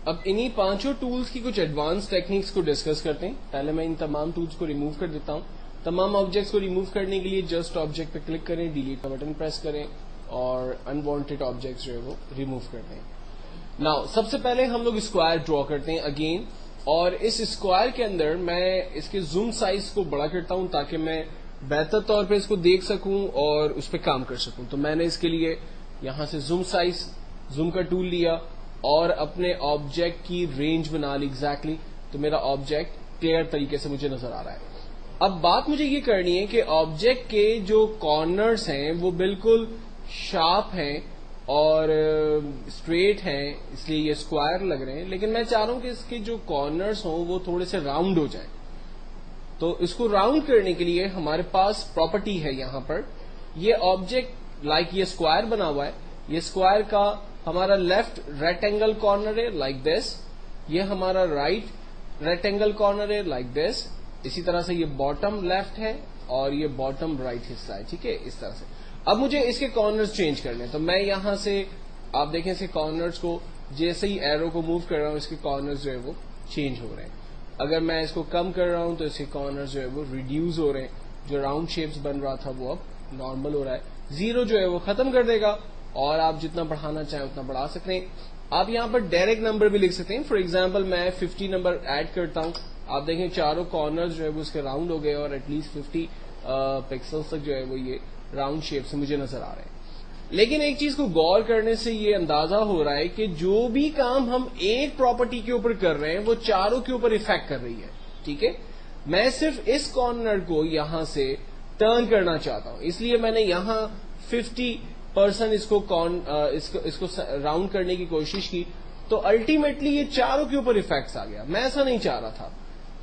اب انہی پانچوں ٹولز کی کچھ ایڈوانس ٹیکنیکس کو ڈسکس کرتے ہیں. پہلے میں ان تمام ٹولز کو ریموو کر دیتا ہوں. تمام آبجیکٹس کو ریموو کرنے کے لیے جسٹ آبجیکٹ پہ کلک کریں, ڈیلیٹ کا بٹن پریس کریں اور انوانٹیڈ آبجیکٹس جو ہے وہ ریموو کر دیں. ناؤ سب سے پہلے ہم لوگ اسکوائر ڈرا کرتے ہیں اگین, اور اس اسکوائر کے اندر میں اس کے زوم سائز کو بڑا کرتا ہوں تاکہ میں بہتر طور پہ اس کو دیکھ سکوں اور اس پہ کام کر سکوں. تو میں نے اس کے لیے یہاں سے زوم سائز, زوم کا ٹول لیا اور اپنے آبجیکٹ کی رینج بنا لی ایگزیکٹلی. تو میرا آبجیکٹ کلیئر طریقے سے مجھے نظر آ رہا ہے. اب بات مجھے یہ کرنی ہے کہ آبجیکٹ کے جو کارنرز ہیں وہ بالکل شارپ ہیں اور اسٹریٹ ہیں, اس لیے یہ اسکوائر لگ رہے ہیں, لیکن میں چاہ رہا ہوں کہ اس کے جو کارنرز ہوں وہ تھوڑے سے راؤنڈ ہو جائیں. تو اس کو راؤنڈ کرنے کے لیے ہمارے پاس پراپرٹی ہے یہاں پر. یہ آبجیکٹ لائک یہ اسکوائر بنا ہوا ہے, یہ اسکوائر کا ہمارا لیفٹ ریکٹینگل کارنر ہے لائک دس, یہ ہمارا رائٹ ریکٹینگل کارنر ہے لائک دس, اسی طرح سے یہ باٹم لیفٹ ہے اور یہ باٹم رائٹ حصہ ہے. ٹھیک ہے, اس طرح سے. اب مجھے اس کے کارنرز چینج کرنے ہیں, تو میں یہاں سے آپ دیکھیں اس کے کارنرز کو جیسے ہی ایرو کو موو کر رہا ہوں اس کے کارنرز جو ہے وہ چینج ہو رہے ہیں. اگر میں اس کو کم کر رہا ہوں تو اس کے کارنرز جو ہے وہ ریڈیوز ہو رہے ہیں. جو راؤنڈ شیپس بن رہا تھا وہ اب نارمل ہو رہا ہے. زیرو جو ہے وہ ختم کر دے گا اور آپ جتنا بڑھانا چاہیں اتنا بڑھا سکتے ہیں. آپ یہاں پر ڈائریکٹ نمبر بھی لکھ سکتے ہیں. فار ایگزامپل میں 50 نمبر ایڈ کرتا ہوں, آپ دیکھیں چاروں کارنرز جو ہے وہ اس کے راؤنڈ ہو گئے اور ایٹ لیسٹ 50 پکسلز تک جو ہے وہ یہ راؤنڈ شیپ سے مجھے نظر آ رہے ہیں. لیکن ایک چیز کو غور کرنے سے یہ اندازہ ہو رہا ہے کہ جو بھی کام ہم ایک پراپرٹی کے اوپر کر رہے ہیں وہ چاروں کے اوپر افیکٹ کر رہی ہے. ٹھیک ہے, میں صرف اس کارنر کو یہاں سے ٹرن کرنا چاہتا ہوں, اس لیے میں نے یہاں 50% اس کو راؤنڈ کرنے کی کوشش کی, تو الٹیمیٹلی یہ چاروں کے اوپر افیکٹس آ گیا. میں ایسا نہیں چاہ رہا تھا.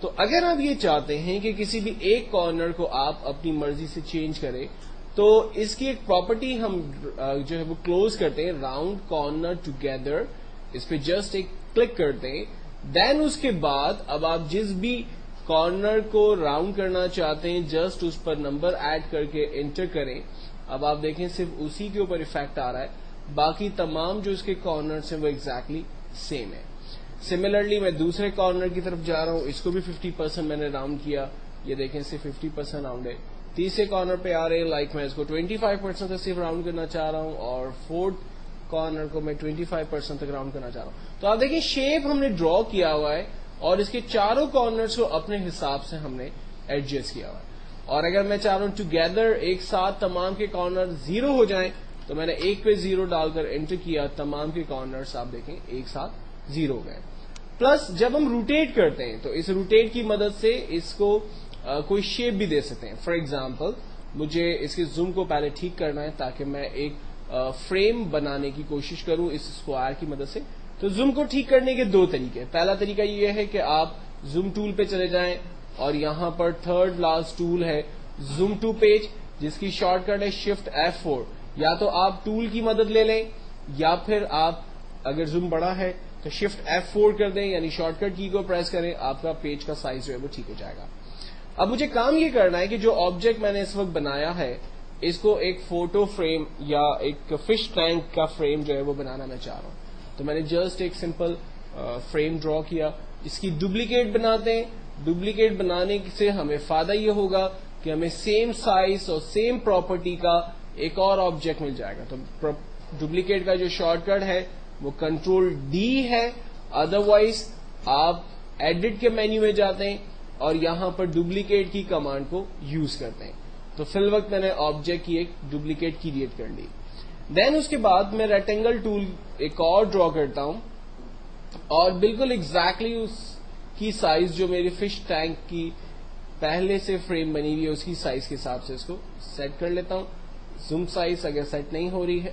تو اگر آپ یہ چاہتے ہیں کہ کسی بھی ایک کارنر کو آپ اپنی مرضی سے چینج کریں, تو اس کی ایک پراپرٹی ہم جو ہے وہ کلوز کرتے ہیں, راؤنڈ کارنر ٹوگیدر. اس پہ جسٹ ایک کلک کرتے ہیں. دین اس کے بعد اب آپ جس بھی کارنر کو راؤنڈ کرنا چاہتے ہیں جسٹ اس پر نمبر ایڈ کر کے انٹر کریں. اب آپ دیکھیں صرف اسی کے اوپر افیکٹ آ رہا ہے, باقی تمام جو اس کے کارنرز ہیں وہ ایگزیکٹلی سیم ہے. سملرلی میں دوسرے کارنر کی طرف جا رہا ہوں, اس کو بھی 50% میں نے راؤنڈ کیا, یہ دیکھیں صرف 50% راؤنڈ ہے. تیسرے کارنر پہ آ رہے ہیں, لائک میں اس کو 25% تک صرف راؤنڈ کرنا چاہ رہا ہوں, اور فورتھ کارنر کو میں 25% تک راؤنڈ کرنا چاہ رہا ہوں. تو آپ دیکھیں شیپ ہم نے ڈرا کیا ہوا ہے اور اس کے چاروں کارنرز کو اپنے حساب سے ہم نے ایڈجسٹ کیا ہوا ہے. اور اگر میں چاہ رہا ہوں ٹوگیدر ایک ساتھ تمام کے کارنر زیرو ہو جائیں, تو میں نے ایک پہ زیرو ڈال کر انٹر کیا, تمام کے کارنرز آپ دیکھیں ایک ساتھ زیرو ہو گئے. پلس جب ہم روٹیٹ کرتے ہیں تو اس روٹیٹ کی مدد سے اس کو کوئی شیپ بھی دے سکتے ہیں. فار ایگزامپل مجھے اس کے زوم کو پہلے ٹھیک کرنا ہے تاکہ میں ایک فریم بنانے کی کوشش کروں اس اسکوائر کی مدد سے. تو زوم کو ٹھیک کرنے کے دو طریقے. پہلا طریقہ یہ ہے کہ آپ زوم ٹول پہ چلے جائیں اور یہاں پر تھرڈ لاسٹ ٹول ہے زوم ٹو پیج, جس کی شارٹ کٹ ہے شفٹ F4. یا تو آپ ٹول کی مدد لے لیں یا پھر آپ اگر زوم بڑا ہے تو شفٹ F4 کر دیں, یعنی شارٹ کٹ کی کو پریس کریں, آپ کا پیج کا سائز جو ہے وہ ٹھیک ہو جائے گا. اب مجھے کام یہ کرنا ہے کہ جو آبجیکٹ میں نے اس وقت بنایا ہے اس کو ایک فوٹو فریم یا ایک فش ٹینک کا فریم جو ہے وہ بنانا میں چاہ رہا ہوں. تو میں نے جسٹ ایک سمپل فریم ڈرا کیا. اس کی ڈپلیکیٹ بناتے ہیں. ڈپلیکیٹ بنانے سے ہمیں فائدہ یہ ہوگا کہ ہمیں سیم سائز اور سیم پراپرٹی کا ایک اور آبجیکٹ مل جائے گا. تو ڈپلیکیٹ کا جو شارٹ کٹ ہے وہ کنٹرول ڈی ہے, ادروائز آپ ایڈٹ کے مینیو میں جاتے ہیں اور یہاں پر ڈپلیکیٹ کی کمانڈ کو یوز کرتے ہیں. تو فی الوقت میں نے آبجیکٹ کی ایک ڈپلیکیٹ کریٹ کر لی. دین اس کے بعد میں ریکٹینگل ٹول ایک اور ڈرا کرتا ہوں اور بالکل ایگزیکٹلی اس کی سائز جو میری فش ٹینک کی پہلے سے فریم بنی ہوئی ہے اس کی سائز کے حساب سے اس کو سیٹ کر لیتا ہوں. زوم سائز اگر سیٹ نہیں ہو رہی ہے,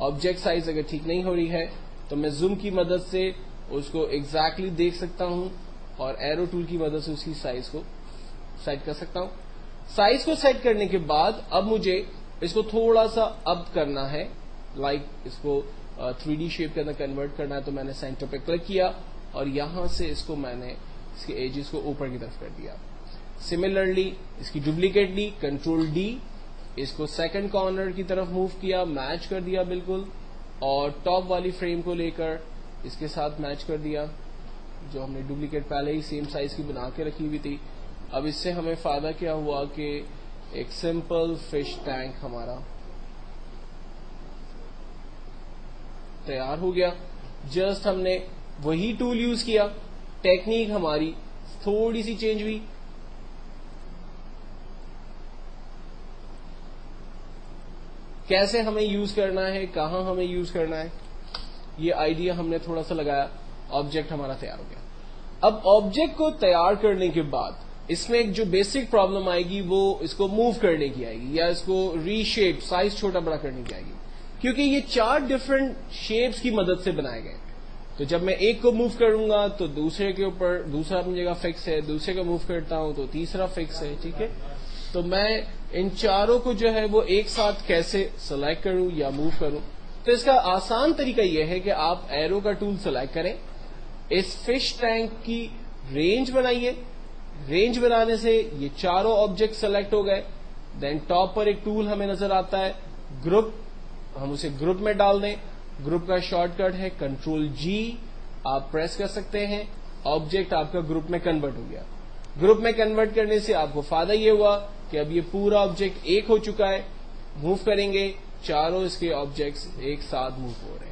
آبجیکٹ سائز اگر ٹھیک نہیں ہو رہی ہے تو میں زوم کی مدد سے اس کو ایگزیکٹلی دیکھ سکتا ہوں اور ایرو ٹول کی مدد سے اس کی سائز کو سیٹ کر سکتا ہوں. سائز کو سیٹ کرنے کے بعد اب مجھے اس کو تھوڑا سا اب کرنا ہے, لائک اس کو 3D شیپ کے اندر کنورٹ کرنا ہے. تو میں نے سینٹر پہ کلک کیا اور یہاں سے اس کو میں نے اس کے ایجز کو اوپر کی طرف کر دیا. سملرلی اس کی ڈپلیکیٹ لی, کنٹرول ڈی, اس کو سیکنڈ کارنر کی طرف موو کیا, میچ کر دیا بالکل, اور ٹاپ والی فریم کو لے کر اس کے ساتھ میچ کر دیا جو ہم نے ڈپلیکیٹ پہلے ہی سیم سائز کی بنا کے رکھی ہوئی تھی. اب اس سے ہمیں فائدہ کیا ہوا کہ ایک سمپل فش ٹینک ہمارا تیار ہو گیا. جسٹ ہم نے وہی ٹول یوز کیا, ٹیکنیک ہماری تھوڑی سی چینج ہوئی. کیسے ہمیں یوز کرنا ہے, کہاں ہمیں یوز کرنا ہے, یہ آئیڈیا ہم نے تھوڑا سا لگایا, آبجیکٹ ہمارا تیار ہو گیا. اب آبجیکٹ کو تیار کرنے کے بعد اس میں ایک جو بیسک پرابلم آئے گی وہ اس کو موو کرنے کی آئے گی, یا اس کو ری شیپ سائز چھوٹا بڑا کرنے کی آئے گی, کیونکہ یہ 4 ڈفرنٹ شیپس کی مدد سے بنائے گئے. تو جب میں ایک کو موو کروں گا تو دوسرے کے اوپر دوسرا اپنی جگہ فکس ہے, دوسرے کو موو کرتا ہوں تو تیسرا فکس ہے. ٹھیک ہے, تو میں ان چاروں کو جو ہے وہ ایک ساتھ کیسے سلیکٹ کروں یا موو کروں. تو اس کا آسان طریقہ یہ ہے کہ آپ ایرو کا ٹول سلیکٹ کریں, اس فش ٹینک کی رینج بنائیے, رینج بنانے سے یہ چاروں آبجیکٹ سلیکٹ ہو گئے. دین ٹاپ پر ایک ٹول ہمیں نظر آتا ہے گروپ, ہم اسے گروپ میں ڈال دیں. گروپ کا شارٹ کٹ ہے Ctrl+G, آپ پریس کر سکتے ہیں, آبجیکٹ آپ کا گروپ میں کنورٹ ہو گیا. گروپ میں کنورٹ کرنے سے آپ کو فائدہ یہ ہوا کہ اب یہ پورا آبجیکٹ ایک ہو چکا ہے. موو کریں گے, چاروں اس کے آبجیکٹس ایک ساتھ موو ہو رہے ہیں.